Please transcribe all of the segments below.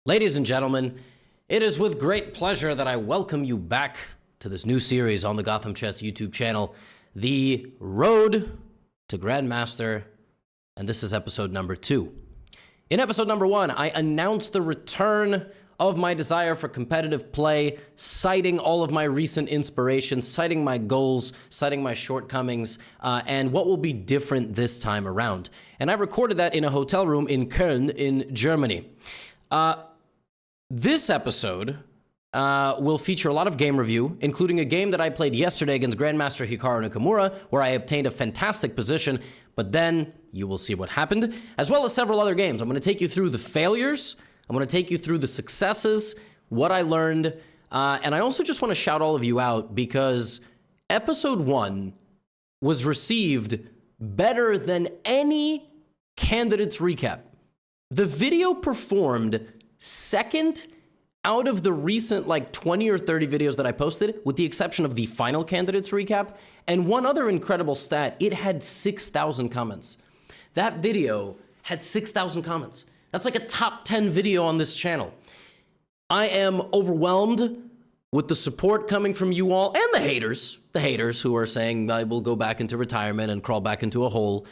Ladies and gentlemen, it is with great pleasure that I welcome you back to this new series on the GothamChess YouTube channel, The Road to Grandmaster, and this is episode number 2. In episode number 1, I announced the return of my desire for competitive play, citing all of my recent inspirations, citing my goals, citing my shortcomings, and what will be different this time around. And I recorded that in a hotel room in Köln in Germany. This episode will feature a lot of game review, including a game that I played yesterday against Grandmaster Hikaru Nakamura, where I obtained a fantastic position, but then you will see what happened, as well as several other games. I'm going to take you through the failures, I'm going to take you through the successes, what I learned, and I also just want to shout all of you out because episode 1 was received better than any candidate's recap. The video performed second out of the recent 20 or 30 videos that I posted, with the exception of the final candidates recap. And one other incredible stat, it had 6,000 comments. That video had 6,000 comments. That's like a top 10 video on this channel. I am overwhelmed with the support coming from you all and the haters who are saying I will go back into retirement and crawl back into a hole.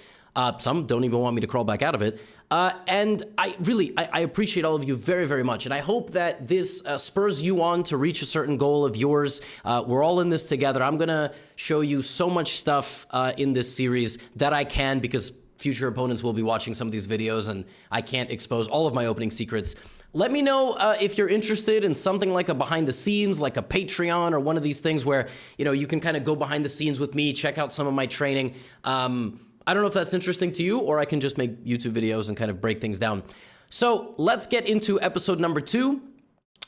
Some don't even want me to crawl back out of it. And I appreciate all of you very, very much. And I hope that this spurs you on to reach a certain goal of yours. We're all in this together. I'm going to show you so much stuff in this series that I can, because future opponents will be watching some of these videos and I can't expose all of my opening secrets. Let me know if you're interested in something like a behind the scenes, like a Patreon or one of these things where, you can kind of go behind the scenes with me, check out some of my training. I don't know if that's interesting to you, or I can just make YouTube videos and kind of break things down. So let's get into episode number 2.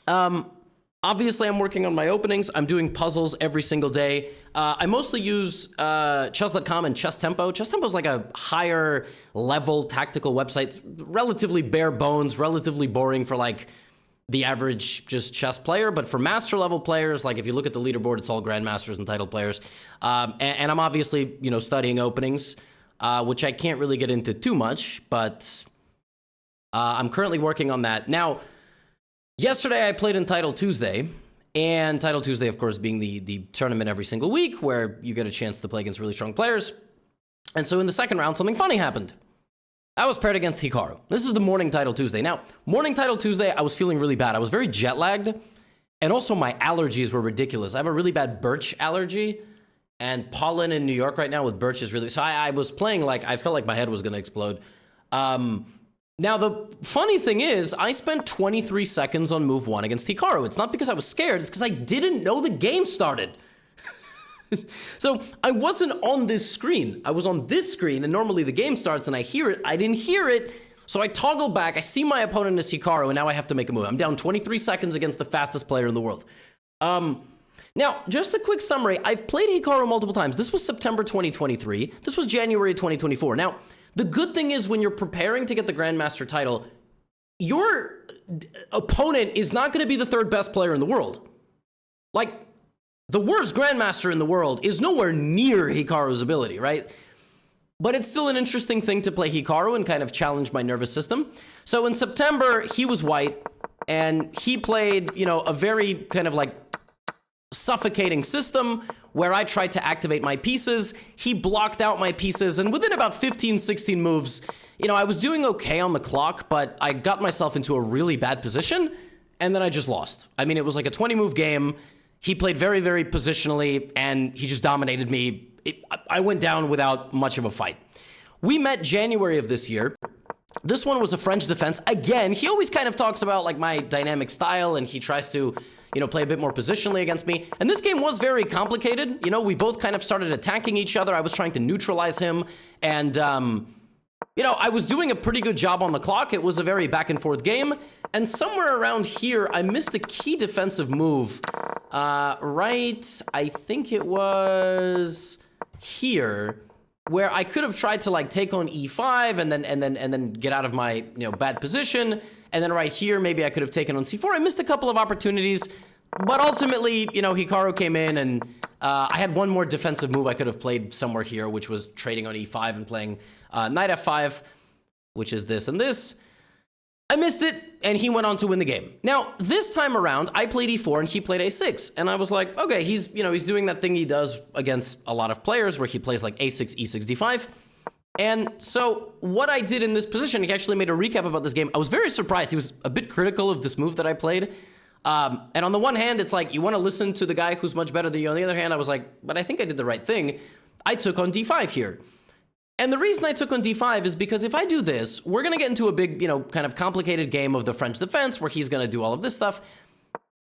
Obviously, I'm working on my openings. I'm doing puzzles every single day. I mostly use chess.com and Chess Tempo. Chess Tempo is like a higher level tactical website. It's relatively bare bones, relatively boring for the average just chess player, but for master level players, if you look at the leaderboard, it's all grandmasters and title players. And I'm obviously, studying openings, which I can't really get into too much, but I'm currently working on that. Now, yesterday I played in Title Tuesday, and Title Tuesday, of course, being the tournament every single week where you get a chance to play against really strong players. And so in the second round, something funny happened. I was paired against Hikaru. This is the morning Title Tuesday. Now, morning Title Tuesday, I was feeling really bad. I was very jet lagged, and also my allergies were ridiculous. I have a really bad birch allergy, and pollen in New York right now with birch is really... So I was playing I felt like my head was going to explode. Now, the funny thing is, I spent 23 seconds on move 1 against Hikaru. It's not because I was scared, it's because I didn't know the game started. So I wasn't on this screen. I was on this screen, and normally the game starts and I hear it. I didn't hear it, so I toggle back. I see my opponent is Hikaru, and now I have to make a move. I'm down 23 seconds against the fastest player in the world. Now, just a quick summary. I've played Hikaru multiple times. This was September 2023. This was January 2024. Now, the good thing is when you're preparing to get the Grandmaster title, your opponent is not going to be the third best player in the world. The worst Grandmaster in the world is nowhere near Hikaru's ability, right? But it's still an interesting thing to play Hikaru and kind of challenge my nervous system. So in September, he was white, and he played, a very kind of suffocating system where I tried to activate my pieces. He blocked out my pieces, and within about 15, 16 moves, I was doing okay on the clock, but I got myself into a really bad position, and then I just lost. I mean, it was like a 20-move game. He played very, very positionally, and he just dominated me. I went down without much of a fight. We met January of this year. This one was a French defense. Again, he always kind of talks about my dynamic style, and he tries to, play a bit more positionally against me. And this game was very complicated. We both kind of started attacking each other. I was trying to neutralize him, and I was doing a pretty good job on the clock. It was a very back and forth game. And somewhere around here, I missed a key defensive move. I think it was here, where I could have tried to take on e5 and then get out of my bad position. And then right here, maybe I could have taken on c4. I missed a couple of opportunities, but ultimately, Hikaru came in, and I had one more defensive move I could have played somewhere here, which was trading on e5 and playing knight f5, which is this and this. I missed it, and he went on to win the game. Now, this time around, I played e4 and he played a6, and I was like, okay, he's doing that thing he does against a lot of players where he plays like a6, e6, d5. And so what I did in this position, he actually made a recap about this game. I was very surprised. He was a bit critical of this move that I played. And on the one hand, it's like, you want to listen to the guy who's much better than you. On the other hand, I was like, but I think I did the right thing. I took on d5 here. And the reason I took on d5 is because if I do this, we're going to get into a big, kind of complicated game of the French defense where he's going to do all of this stuff.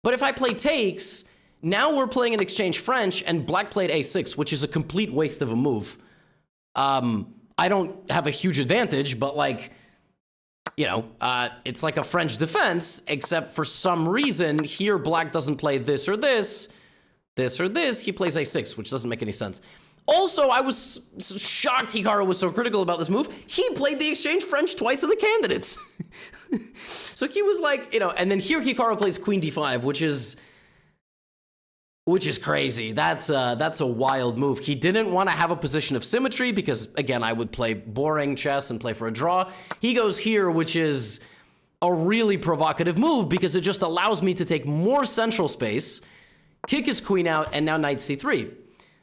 But if I play takes, now we're playing an exchange French, and black played a6, which is a complete waste of a move. I don't have a huge advantage, but like, it's like a French defense, except for some reason here black doesn't play this or this, this or this. He plays a6, which doesn't make any sense. Also, I was shocked Hikaru was so critical about this move. He played the exchange French twice in the candidates. So he was like, and then here Hikaru plays queen d5, which is crazy. That's a wild move. He didn't want to have a position of symmetry because, again, I would play boring chess and play for a draw. He goes here, which is a really provocative move because it just allows me to take more central space, kick his queen out, and now knight c3.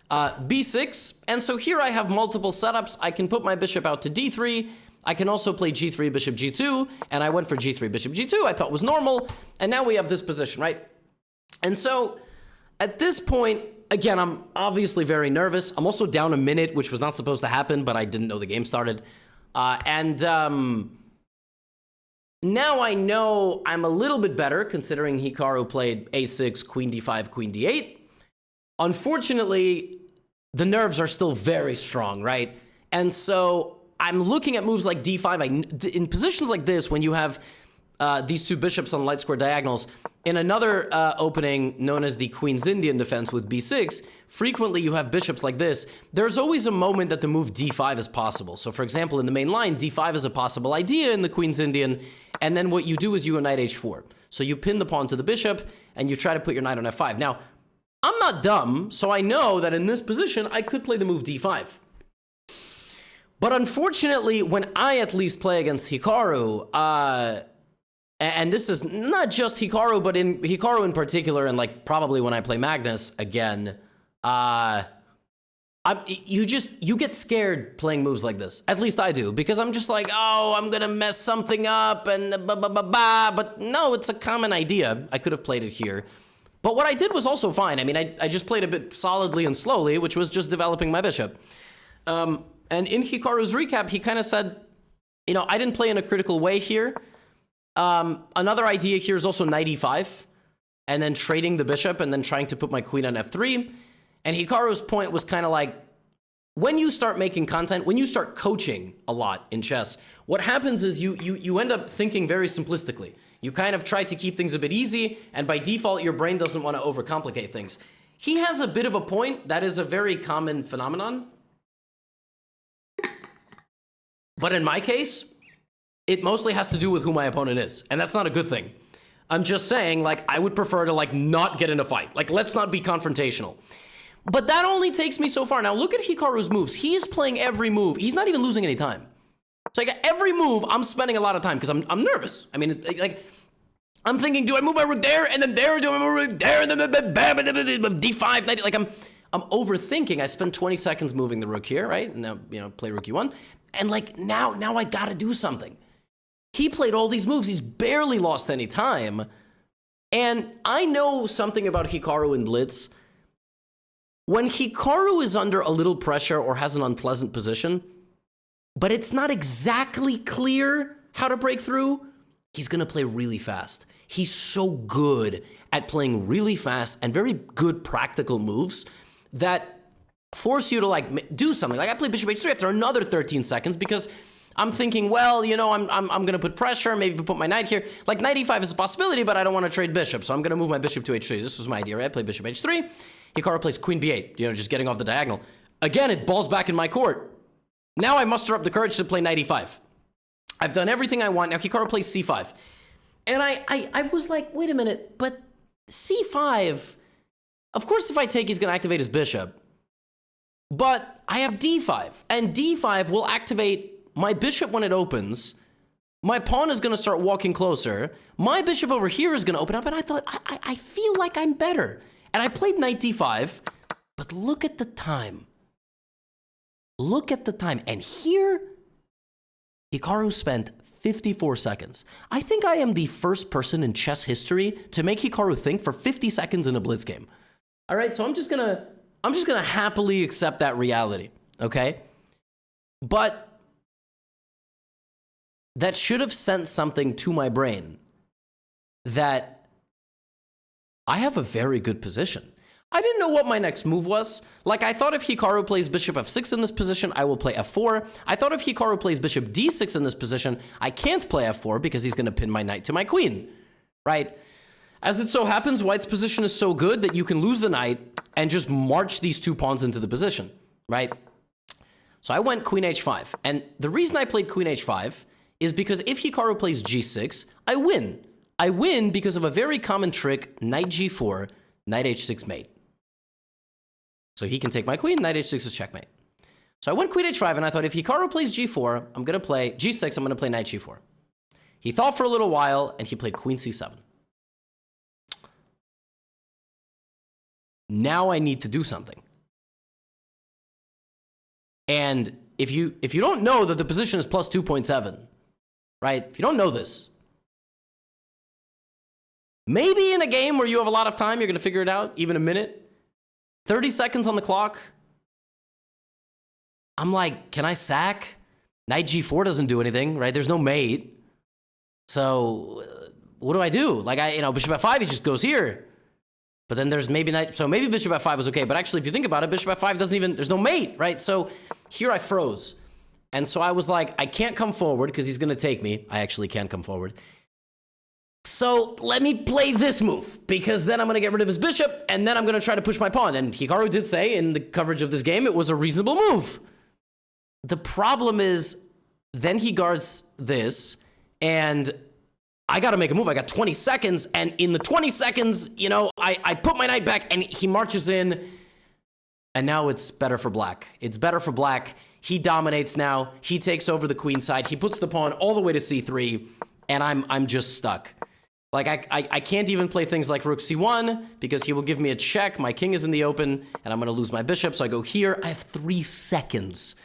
b6, and so here I have multiple setups. I can put my bishop out to d3. I can also play g3, bishop g2, and I went for g3, bishop g2. I thought was normal, and now we have this position, right? And so at this point, again, I'm obviously very nervous. I'm also down a minute, which was not supposed to happen, but I didn't know the game started. Now I know I'm a little bit better, considering Hikaru played a6, queen d5, queen d8. Unfortunately, the nerves are still very strong, right? And so I'm looking at moves like d5. In positions like this, when you have these two bishops on light square diagonals, in another opening known as the Queen's Indian defense with b6, frequently you have bishops like this. There's always a moment that the move d5 is possible. So for example, in the main line, d5 is a possible idea in the Queen's Indian, and then what you do is you go knight h4. So you pin the pawn to the bishop, and you try to put your knight on f5. Now, I'm not dumb, so I know that in this position, I could play the move d5. But unfortunately, when I at least play against Hikaru, and this is not just Hikaru, but in Hikaru in particular, and like probably when I play Magnus again, you get scared playing moves like this. At least I do, because I'm just like, oh, I'm gonna mess something up, and but no, it's a common idea. I could have played it here. But what I did was also fine. I mean, I just played a bit solidly and slowly, which was just developing my bishop. And in Hikaru's recap, he kind of said, I didn't play in a critical way here. Another idea here is also knight e5, and then trading the bishop, and then trying to put my queen on f3. And Hikaru's point was kind of like, when you start making content, when you start coaching a lot in chess, what happens is you end up thinking very simplistically. You kind of try to keep things a bit easy, and by default, your brain doesn't want to overcomplicate things. He has a bit of a point. That is a very common phenomenon. But in my case, it mostly has to do with who my opponent is, and that's not a good thing. I'm just saying, like, I would prefer to, like, not get in a fight. Like, let's not be confrontational. But that only takes me so far. Now, look at Hikaru's moves. He is playing every move. He's not even losing any time. So, like, every move, I'm spending a lot of time because I'm nervous. I mean, like, I'm thinking, do I move my rook there, and then there, do I move my rook there, and then d5, knight, like, I'm overthinking. I spend 20 seconds moving the rook here, right? And now, play rook e1. And, like, now I gotta do something. He played all these moves. He's barely lost any time. And I know something about Hikaru in Blitz. When Hikaru is under a little pressure or has an unpleasant position, but it's not exactly clear how to break through, he's going to play really fast. He's so good at playing really fast and very good practical moves that force you to, like, do something. Like, I play bishop h3 after another 13 seconds because I'm thinking, well, I'm going to put pressure, maybe put my knight here. Like, knight e5 is a possibility, but I don't want to trade bishop, so I'm going to move my bishop to h3. This was my idea, right? I play bishop h3. Hikaru plays queen b8, just getting off the diagonal. Again, it balls back in my court. Now I muster up the courage to play knight e5. I've done everything I want. Now Hikaru plays c5. And I was like, wait a minute, but c5, of course if I take, he's going to activate his bishop. But I have d5, and d5 will activate my bishop when it opens, My pawn is going to start walking closer. My bishop over here is going to open up, and I thought, I feel like I'm better. And I played knight d5, but look at the time. Look at the time. And here, Hikaru spent 54 seconds. I think I am the first person in chess history to make Hikaru think for 50 seconds in a blitz game. All right, so I'm just gonna happily accept that reality, okay? But that should have sent something to my brain that I have a very good position. I didn't know what my next move was. Like, I thought if Hikaru plays bishop f6 in this position, I will play f4. I thought if Hikaru plays bishop d6 in this position, I can't play f4 because he's going to pin my knight to my queen, right? As it so happens, white's position is so good that you can lose the knight and just march these two pawns into the position, right? So I went queen h5. And the reason I played queen h5 is because if Hikaru plays g6, I win. I win because of a very common trick, knight g4, knight h6 mate. So he can take my queen, knight h6 is checkmate. So I went queen h5, and I thought if Hikaru plays g4, I'm going to play g6, I'm going to play knight g4. He thought for a little while, and he played queen c7. Now I need to do something. And if you don't know that the position is plus 2.7, right? If you don't know this, maybe in a game where you have a lot of time, you're going to figure it out, even a minute. 30 seconds on the clock. I'm like, can I sack? Knight g4 doesn't do anything, right? There's no mate. So what do I do? Like, bishop f5, he just goes here. But then there's maybe knight, so maybe bishop f5 was okay. But actually, if you think about it, bishop f5 doesn't even, there's no mate, right? So here I froze. And so I was like, I can't come forward because he's going to take me. I actually can't come forward. So let me play this move, because then I'm going to get rid of his bishop, and then I'm going to try to push my pawn. And Hikaru did say in the coverage of this game, it was a reasonable move. The problem is, then he guards this, and I got to make a move. I got 20 seconds, and in the 20 seconds, I put my knight back, and he marches in, and now it's better for black. It's better for black. He dominates now. He takes over the queen side. He puts the pawn all the way to c3, and I'm just stuck. Like, I can't even play things like rook c1 because he will give me a check. My king is in the open, and I'm going to lose my bishop. So I go here. I have 3 seconds.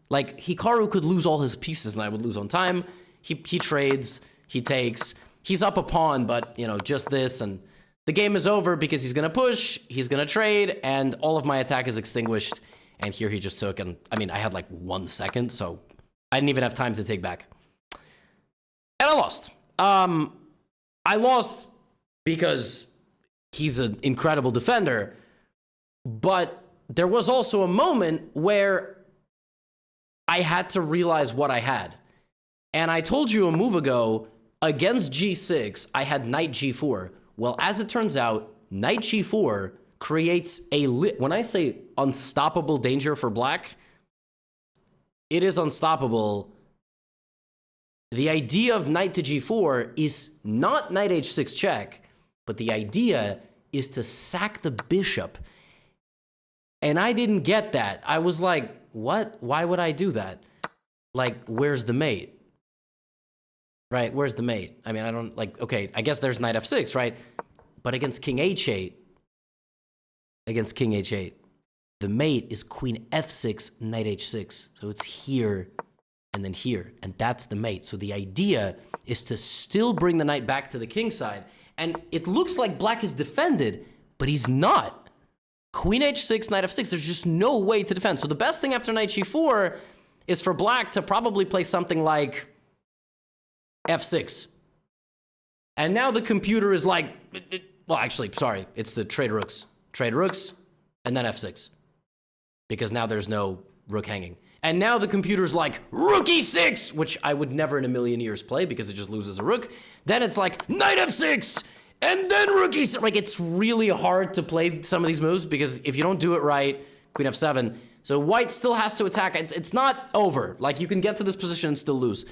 Like, Hikaru could lose all his pieces, and I would lose on time. He trades. He takes. He's up a pawn, but, just this. And the game is over because he's going to push. He's going to trade, and all of my attack is extinguished. And here he just took. And, I had like 1 second, so I didn't even have time to take back. And I lost. I lost because he's an incredible defender, but there was also a moment where I had to realize what I had. And I told you a move ago, against g6, I had knight g4. Well, as it turns out, knight g4 creates when I say unstoppable danger for black, it is unstoppable. The idea of knight to g4 is not knight h6 check, but the idea is to sack the bishop. And I didn't get that. I was like, what? Why would I do that? Like, where's the mate? Right, where's the mate? I don't, okay, I guess there's knight f6, right? But against king h8, the mate is queen f6, knight h6. So it's here and then here, and that's the mate. So the idea is to still bring the knight back to the king side, and it looks like black is defended, but he's not. Queen h6, knight f6, there's just no way to defend. So the best thing after knight g4 is for black to probably play something like f6. And now the computer is like, well, actually, sorry, it's the trade rooks, and then f6, because now there's no rook hanging. And now the computer's like, rook e6, which I would never in a million years play because it just loses a rook. Then it's like, knight f6, and then rook e6. Like, it's really hard to play some of these moves because if you don't do it right, queen f7. So white still has to attack. It's not over. Like, you can get to this position and still lose.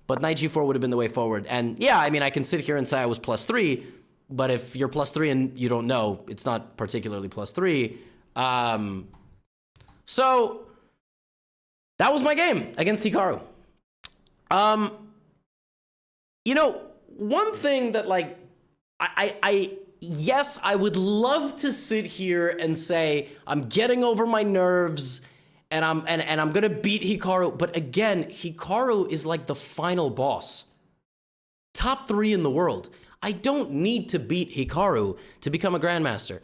But knight g4 would have been the way forward. And yeah, I can sit here and say I was +3, but if you're +3 and you don't know, it's not particularly +3. So that was my game against Hikaru. You know, one thing that, like, yes, I would love to sit here and say I'm getting over my nerves and I'm gonna beat Hikaru, but again, Hikaru is like the final boss. Top 3 in the world. I don't need to beat Hikaru to become a grandmaster.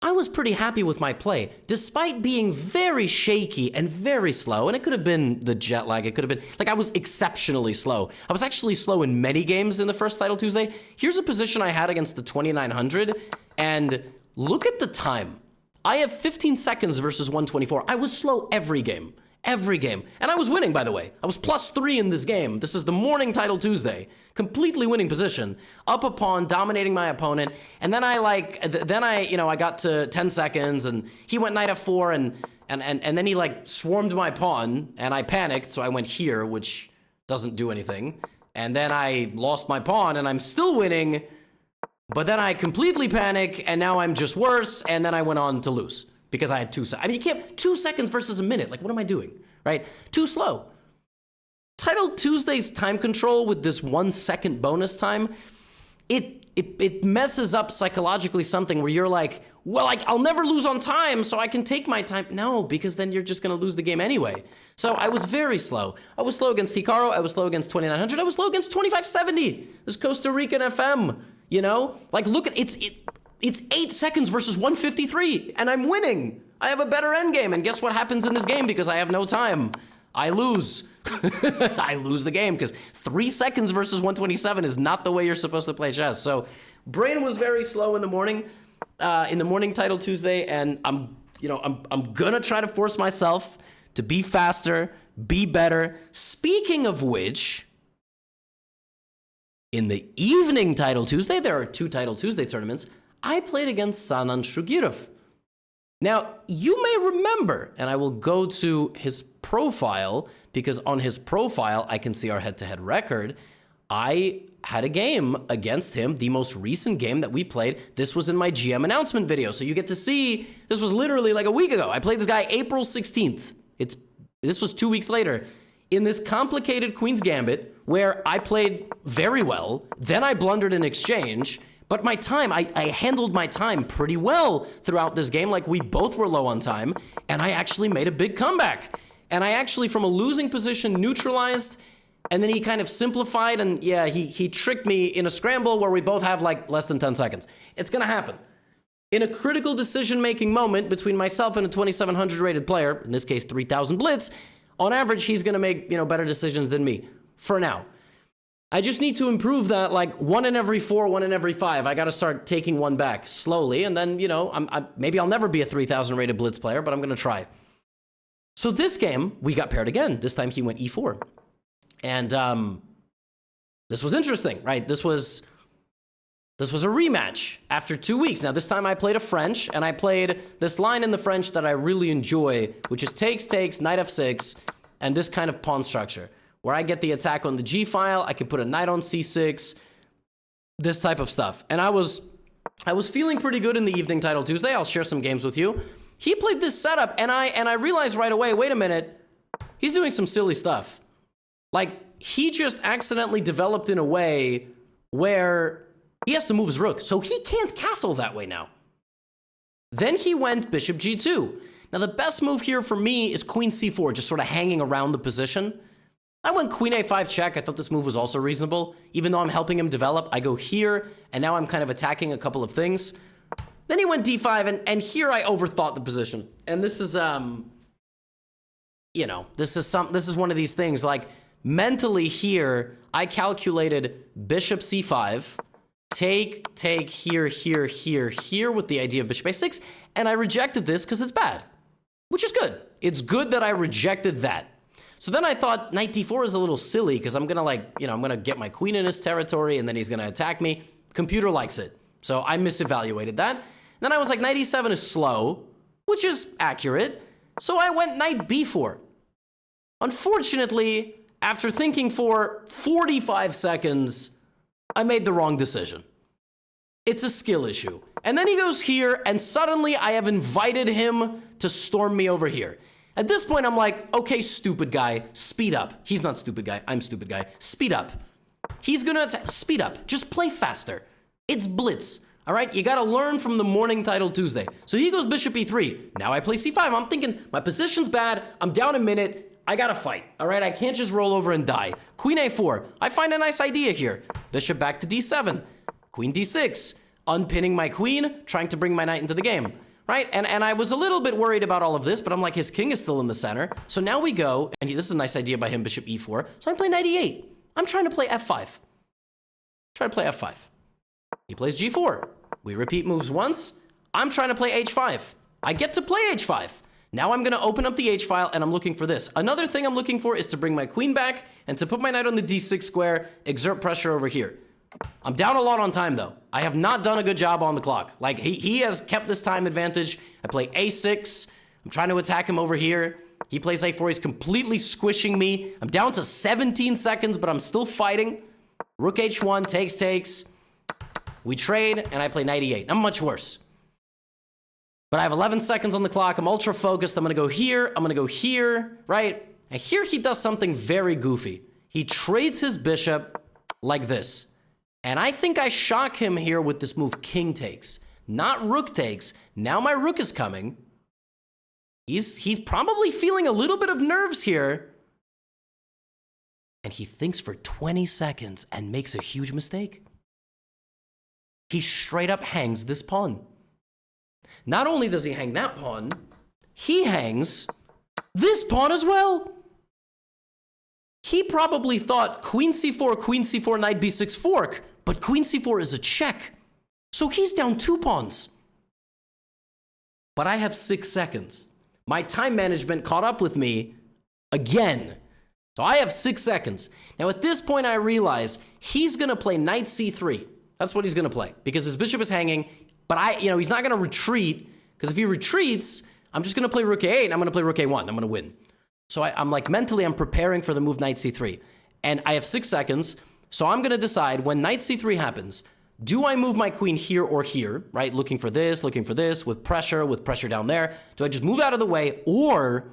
I was pretty happy with my play, despite being very shaky and very slow, and it could have been the jet lag, it could have been, like, I was exceptionally slow. I was actually slow in many games in the first Title Tuesday. Here's a position I had against the 2900, and look at the time. I have 15 seconds versus 124. I was slow every game. Every game. And I was winning, by the way. I was +3 in this game. This is the morning Title Tuesday. Completely winning position. Up a pawn, dominating my opponent. And then I got to 10 seconds and he went knight f4 and then he like swarmed my pawn and I panicked. So I went here, which doesn't do anything. And then I lost my pawn and I'm still winning. But then I completely panic and now I'm just worse. And then I went on to lose. Because I had 2 seconds. I mean, you can't, 2 seconds versus a minute. Like, what am I doing, right? Too slow. Title Tuesday's time control with this 1 second bonus time, it messes up psychologically something where you're like, well, I'll never lose on time, so I can take my time. No, because then you're just gonna lose the game anyway. So I was very slow. I was slow against Hikaru, I was slow against 2900, I was slow against 2570. This Costa Rican FM, you know? Like, look at, it's 8 seconds versus 153, and I'm winning. I have a better endgame, and guess what happens in this game because I have no time? I lose. I lose the game because 3 seconds versus 127 is not the way you're supposed to play chess. So, brain was very slow in the morning Title Tuesday, and I'm gonna try to force myself to be faster, be better. Speaking of which, in the evening Title Tuesday, there are 2 Title Tuesday tournaments. I played against Sanan Shugirov. Now, you may remember, and I will go to his profile, because on his profile, I can see our head-to-head record. I had a game against him, the most recent game that we played. This was in my GM announcement video, so you get to see, this was literally like a week ago. I played this guy April 16th. This was 2 weeks later. In this complicated Queen's Gambit, where I played very well, then I blundered in exchange, but my time, I handled my time pretty well throughout this game. Like, we both were low on time, and I actually made a big comeback. And I actually, from a losing position, neutralized, and then he kind of simplified, and yeah, he tricked me in a scramble where we both have like less than 10 seconds. It's gonna happen. In a critical decision-making moment between myself and a 2700 rated player, in this case 3000 blitz, on average, he's gonna make, better decisions than me, for now. I just need to improve that, like 1 in every 4, 1 in every 5. I gotta start taking one back slowly, and then, maybe I'll never be a 3000 rated blitz player, but I'm gonna try. So this game, we got paired again. This time he went e4. And this was interesting, right? This was a rematch after 2 weeks. Now, this time I played a French, and I played this line in the French that I really enjoy, which is takes, knight f6, and this kind of pawn structure, where I get the attack on the g file, I can put a knight on c6, this type of stuff. And I was feeling pretty good in the evening Title Tuesday. I'll share some games with you. He played this setup, and I realized right away, wait a minute, he's doing some silly stuff. Like, he just accidentally developed in a way where he has to move his rook, so he can't castle that way now. Then he went bishop g2. Now, the best move here for me is queen c4, just sort of hanging around the position. I went queen a5 check. I thought this move was also reasonable. Even though I'm helping him develop, I go here, and now I'm kind of attacking a couple of things. Then he went d5, and here I overthought the position. And this is, this is one of these things, like, mentally here, I calculated bishop c5, take, here, here, with the idea of bishop a6, and I rejected this because it's bad, which is good. It's good that I rejected that. So then I thought knight d4 is a little silly because I'm gonna I'm gonna get my queen in his territory and then he's gonna attack me. Computer likes it. So I misevaluated that. Then I was like, knight e7 is slow, which is accurate. So I went knight b4. Unfortunately, after thinking for 45 seconds, I made the wrong decision. It's a skill issue. And then he goes here, and suddenly I have invited him to storm me over here. At this point, I'm like, okay, stupid guy, speed up. He's not stupid guy, I'm stupid guy. Speed up. He's gonna speed up. Just play faster. It's blitz. All right, you gotta learn from the morning title Tuesday. So he goes bishop e3. Now I play c5. I'm thinking my position's bad. I'm down a minute. I gotta fight. All right, I can't just roll over and die. Queen a4. I find a nice idea here. Bishop back to d7. Queen d6. Unpinning my queen, trying to bring my knight into the game. Right? And I was a little bit worried about all of this, but I'm like, his king is still in the center. So now we go, and this is a nice idea by him, bishop e4. So I play knight e8. I'm trying to play f5. Try to play f5. He plays g4. We repeat moves once. I'm trying to play h5. I get to play h5. Now I'm going to open up the h file, and I'm looking for this. Another thing I'm looking for is to bring my queen back and to put my knight on the d6 square, exert pressure over here. I'm down a lot on time, though. I have not done a good job on the clock. Like, he has kept this time advantage. I play a6. I'm trying to attack him over here. He plays a4. He's completely squishing me. I'm down to 17 seconds, but I'm still fighting. Rook h1, takes. We trade, and I play knight e8. I'm much worse. But I have 11 seconds on the clock. I'm ultra focused. I'm going to go here. I'm going to go here, right? And here he does something very goofy. He trades his bishop like this. And I think I shock him here with this move, king takes. Not rook takes. Now my rook is coming. He's probably feeling a little bit of nerves here. And he thinks for 20 seconds and makes a huge mistake. He straight up hangs this pawn. Not only does he hang that pawn, he hangs this pawn as well. He probably thought queen c4, knight b6 fork, but queen c4 is a check. So he's down 2 pawns. But I have 6 seconds. My time management caught up with me again. So I have 6 seconds. Now at this point I realize he's going to play knight c3. That's what he's going to play because his bishop is hanging, but he's not going to retreat because if he retreats, I'm just going to play rook a8 and I'm going to play rook a1. I'm going to win. So I'm like mentally, I'm preparing for the move knight c3. And I have 6 seconds. So I'm going to decide when knight c3 happens, do I move my queen here or here, right? Looking for this, with pressure down there. Do I just move out of the way or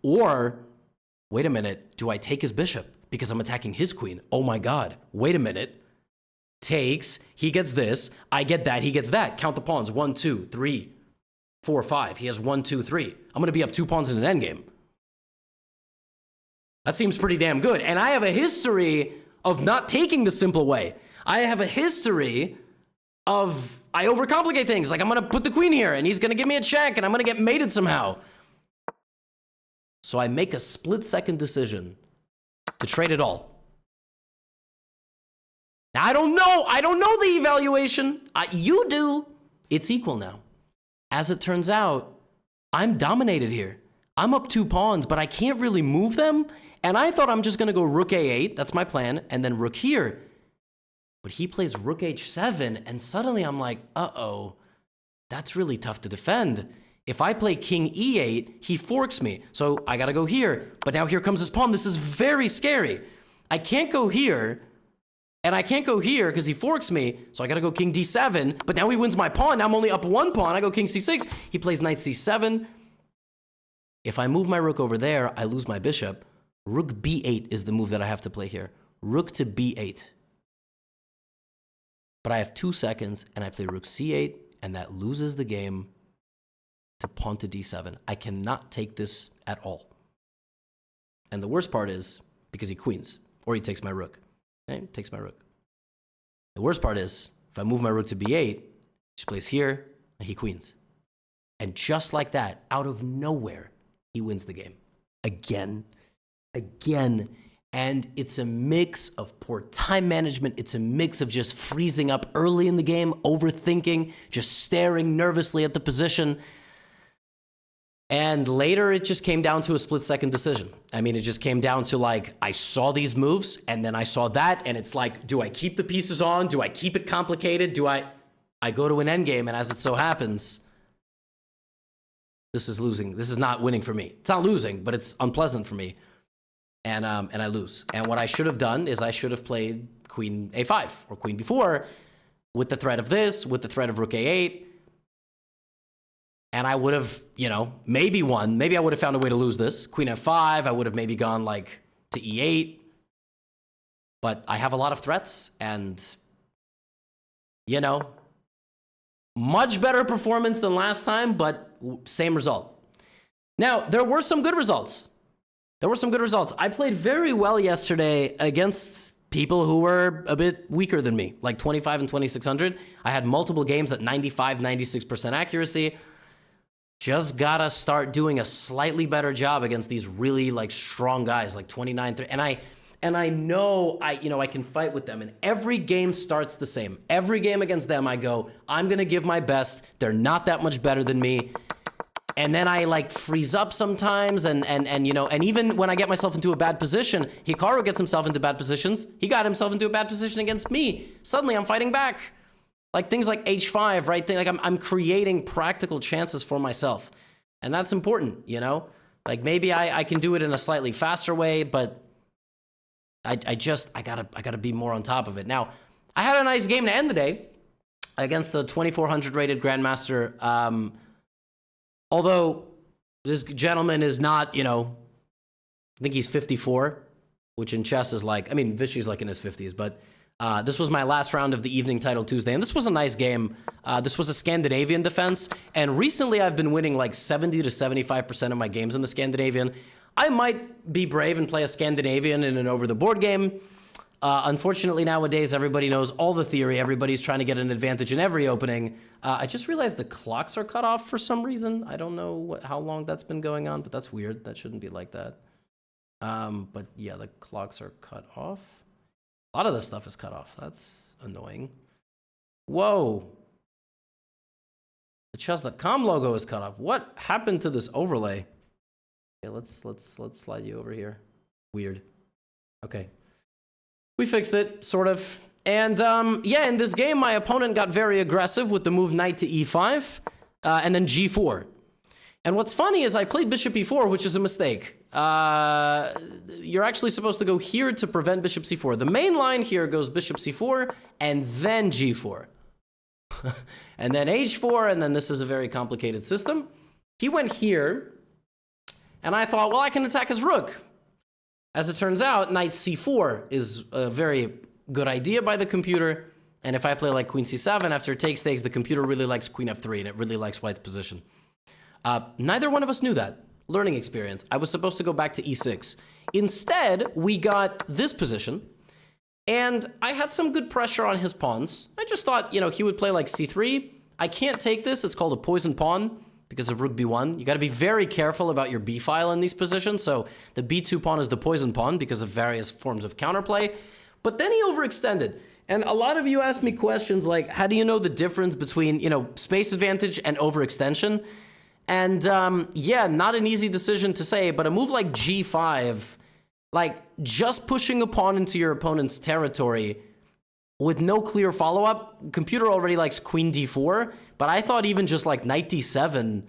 wait a minute, do I take his bishop because I'm attacking his queen? Oh my God, wait a minute. Takes, he gets this, I get that, he gets that. Count the pawns, 1, 2, 3, 4, 5. He has 1, 2, 3. I'm going to be up 2 pawns in an endgame. That seems pretty damn good. And I have a history of not taking the simple way. I have a history of, I overcomplicate things. Like I'm going to put the queen here and he's going to give me a check and I'm going to get mated somehow. So I make a split-second decision to trade it all. Now, I don't know the evaluation. You do. It's equal now. As it turns out, I'm dominated here. I'm up 2 pawns, but I can't really move them. And I thought I'm just going to go rook a8. That's my plan. And then rook here. But he plays rook h7. And suddenly I'm like, uh-oh, that's really tough to defend. If I play king e8, he forks me. So I got to go here. But now here comes his pawn. This is very scary. I can't go here. And I can't go here because he forks me. So I got to go king d7. But now he wins my pawn. Now I'm only up 1 pawn. I go king c6. He plays knight c7. If I move my rook over there, I lose my bishop. Rook b8 is the move that I have to play here. Rook to b8. But I have 2 seconds, and I play rook c8, and that loses the game to pawn to d7. I cannot take this at all. And the worst part is, because he queens, or he takes my rook. Okay? Takes my rook. The worst part is, if I move my rook to b8, she plays here, and he queens. And just like that, out of nowhere, he wins the game. Again. And it's a mix of poor time management. It's a mix of just freezing up early in the game, overthinking, just staring nervously at the position. And later, it just came down to a split-second decision. I mean, it just came down to like, I saw these moves, and then I saw that, and it's like, do I keep the pieces on? Do I keep it complicated? Do I go to an endgame, and as it so happens, this is losing. This is not winning for me. It's not losing, but it's unpleasant for me. And I lose. And what I should have done is I should have played queen a5 or queen b4 with the threat of this, with the threat of rook a8. And I would have, maybe won. Maybe I would have found a way to lose this. Queen f5, I would have maybe gone like to e8. But I have a lot of threats, and, you know, much better performance than last time, but same result. Now, there were some good results. I played very well yesterday against people who were a bit weaker than me, like 25 and 2600. I had multiple games at 95, 96% accuracy. Just gotta start doing a slightly better job against these really like strong guys, like 29, 30. And I know I can fight with them. And every game starts the same. Every game against them, I go, I'm gonna give my best. They're not that much better than me. And then I like freeze up sometimes, and even when I get myself into a bad position, Hikaru gets himself into bad positions. He got himself into a bad position against me. Suddenly I'm fighting back. Like things like H5, right? Like I'm creating practical chances for myself. And that's important, you know? Like maybe I can do it in a slightly faster way, but I gotta be more on top of it. Now, I had a nice game to end the day against the 2400 rated Grandmaster. Although this gentleman is not, I think he's 54, which in chess is like, Vishy's like in his 50s, but this was my last round of the evening title Tuesday, and this was a nice game. This was a Scandinavian defense, and recently I've been winning like 70 to 75% of my games in the Scandinavian. I might be brave and play a Scandinavian in an over-the-board game. Unfortunately, nowadays, everybody knows all the theory. Everybody's trying to get an advantage in every opening. I just realized the clocks are cut off for some reason. I don't know how long that's been going on, but that's weird. That shouldn't be like that. But yeah, the clocks are cut off. A lot of this stuff is cut off. That's annoying. Whoa. The chess.com logo is cut off. What happened to this overlay? Okay, let's slide you over here. Weird. Okay. We fixed it, sort of. And yeah, in this game, my opponent got very aggressive with the move knight to e5, and then g4. And what's funny is I played bishop e4, which is a mistake. You're actually supposed to go here to prevent bishop c4. The main line here goes bishop c4, and then g4. And then h4, and then this is a very complicated system. He went here, and I thought, well, I can attack his rook. As it turns out, knight c4 is a very good idea by the computer. And if I play like queen c7 after it takes, the computer really likes queen f3, and it really likes white's position. Neither one of us knew that. Learning experience. I was supposed to go back to e6. Instead, we got this position. And I had some good pressure on his pawns. I just thought, he would play like c3. I can't take this. It's called a poison pawn because of rook b1. You got to be very careful about your b file in these positions. So the b2 pawn is the poison pawn because of various forms of counterplay. But then he overextended. And a lot of you asked me questions like, how do you know the difference between, space advantage and overextension? And yeah, not an easy decision to say, but a move like g5, like just pushing a pawn into your opponent's territory with no clear follow-up. Computer already likes queen d4, but I thought even just like knight d7,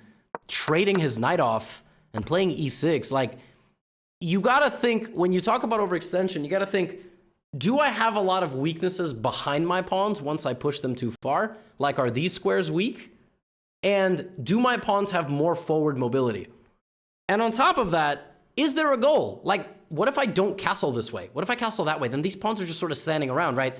trading his knight off and playing e6, like you gotta think, when you talk about overextension, you gotta think, do I have a lot of weaknesses behind my pawns once I push them too far? Like, are these squares weak? And do my pawns have more forward mobility? And on top of that, is there a goal? Like, what if I don't castle this way? What if I castle that way? Then these pawns are just sort of standing around, right?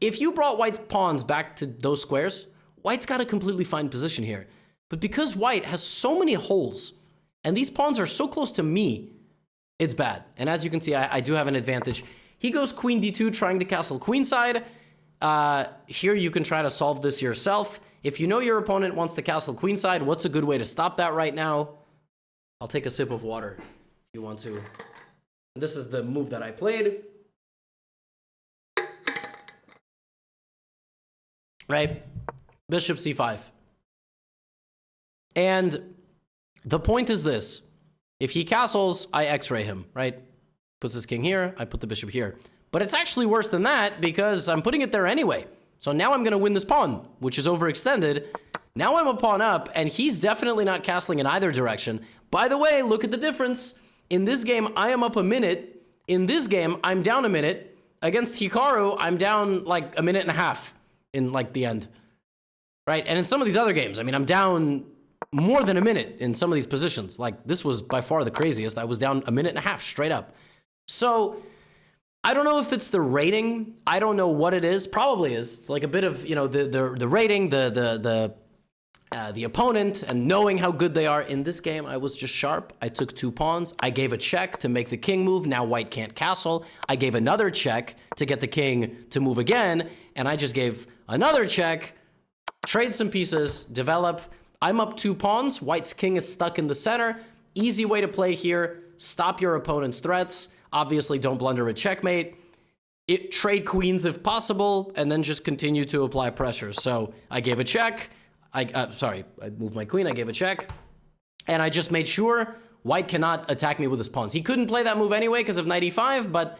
If you brought white's pawns back to those squares, white's got a completely fine position here. But because white has so many holes, and these pawns are so close to me, it's bad. And as you can see, I do have an advantage. He goes queen d2, trying to castle queenside. Here you can try to solve this yourself. If you know your opponent wants to castle queenside, what's a good way to stop that right now? I'll take a sip of water if you want to. This is the move that I played. Right? Bishop c5. And the point is this. If he castles, I x-ray him, right? Puts his king here, I put the bishop here. But it's actually worse than that because I'm putting it there anyway. So now I'm going to win this pawn, which is overextended. Now I'm a pawn up, and he's definitely not castling in either direction. By the way, look at the difference. In this game, I am up a minute. In this game, I'm down a minute. Against Hikaru, I'm down like a minute and a half in like the end. Right? And in some of these other games, I'm down more than a minute in some of these positions. Like this was by far the craziest. I was down a minute and a half straight up. So I don't know if it's the rating. I don't know what it is. Probably is. It's like a bit of, you know, the rating, the opponent, and knowing how good they are. In this game, I was just sharp. I took 2 pawns. I gave a check to make the king move. Now white can't castle. I gave another check to get the king to move again, and I just gave another check, trade some pieces, develop. I'm up 2 pawns. White's king is stuck in the center. Easy way to play here. Stop your opponent's threats. Obviously, don't blunder a checkmate. Trade queens if possible, and then just continue to apply pressure. So I gave a check. I moved my queen. I gave a check. And I just made sure white cannot attack me with his pawns. He couldn't play that move anyway because of knight e5, but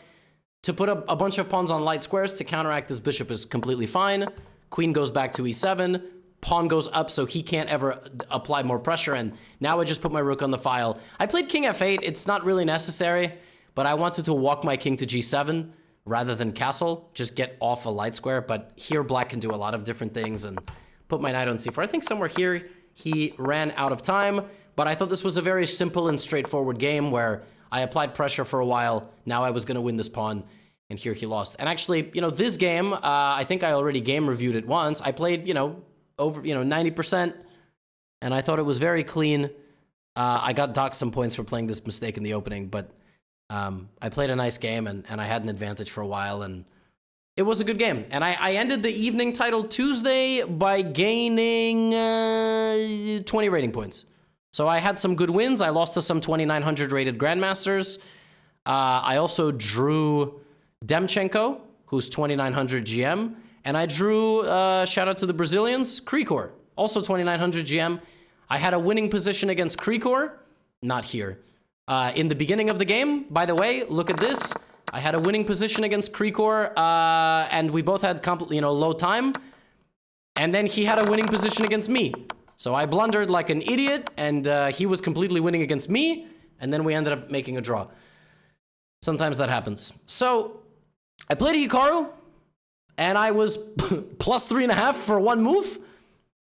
to put a bunch of pawns on light squares to counteract this bishop is completely fine. Queen goes back to e7. Pawn goes up so he can't ever apply more pressure. And now I just put my rook on the file. I played king f8. It's not really necessary, but I wanted to walk my king to g7 rather than castle, just get off a light square. But here black can do a lot of different things and put my knight on c4. I think somewhere here he ran out of time, but I thought this was a very simple and straightforward game where I applied pressure for a while. Now I was going to win this pawn, and here he lost. And actually, you know, this game, I think I already game reviewed it once. I played, you know, over, 90%, and I thought it was very clean. I got docked some points for playing this mistake in the opening, but I played a nice game, and I had an advantage for a while, and it was a good game. And I ended the evening title Tuesday by gaining 20 rating points. So I had some good wins. I lost to some 2,900 rated grandmasters. I also drew Demchenko, who's 2,900 GM. And I drew, shout out to the Brazilians, Krikor, also 2,900 GM. I had a winning position against Krikor, not here. In the beginning of the game, by the way, look at this. I had a winning position against Krikor, and we both had low time. And then he had a winning position against me. So I blundered like an idiot, and he was completely winning against me, and then we ended up making a draw. Sometimes that happens. So I played Hikaru, and I was plus 3.5 for one move.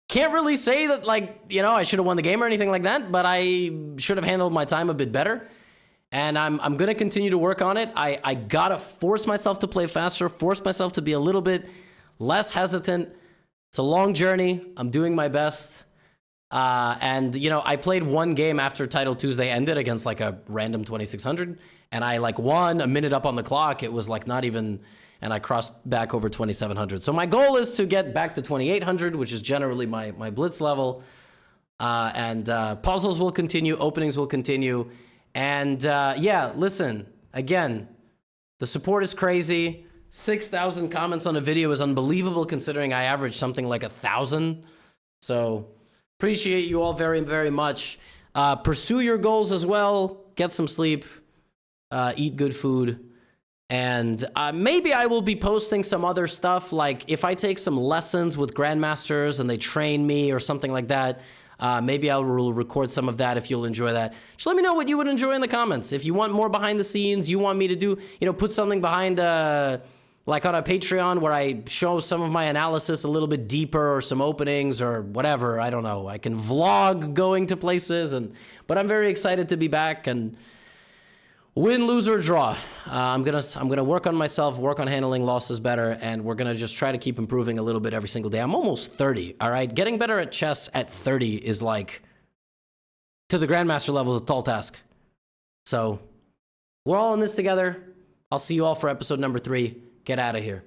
Can't really say that, I should have won the game or anything like that, but I should have handled my time a bit better. And I'm going to continue to work on it. I got to force myself to play faster, force myself to be a little bit less hesitant. It's a long journey. I'm doing my best. I played one game after Title Tuesday ended against like a random 2600, and I won a minute up on the clock. It was not even, and I crossed back over 2700. So my goal is to get back to 2800, which is generally my blitz level. Puzzles will continue, openings will continue. And listen, again, the support is crazy. 6,000 comments on a video is unbelievable considering I average something like 1,000. So appreciate you all very, very much. Pursue your goals as well. Get some sleep. Eat good food. And maybe I will be posting some other stuff, like if I take some lessons with grandmasters and they train me or something like that. Maybe I will record some of that if you'll enjoy that. Just let me know what you would enjoy in the comments. If you want more behind the scenes, you want me to do, put something behind, like on a Patreon where I show some of my analysis a little bit deeper, or some openings or whatever. I don't know. I can vlog going to places, but I'm very excited to be back and win, lose, or draw. I'm gonna work on myself, work on handling losses better, and we're gonna just try to keep improving a little bit every single day. I'm almost 30, all right? Getting better at chess at 30 is to the grandmaster level, a tall task. So we're all in this together. I'll see you all for episode number 3. Get out of here.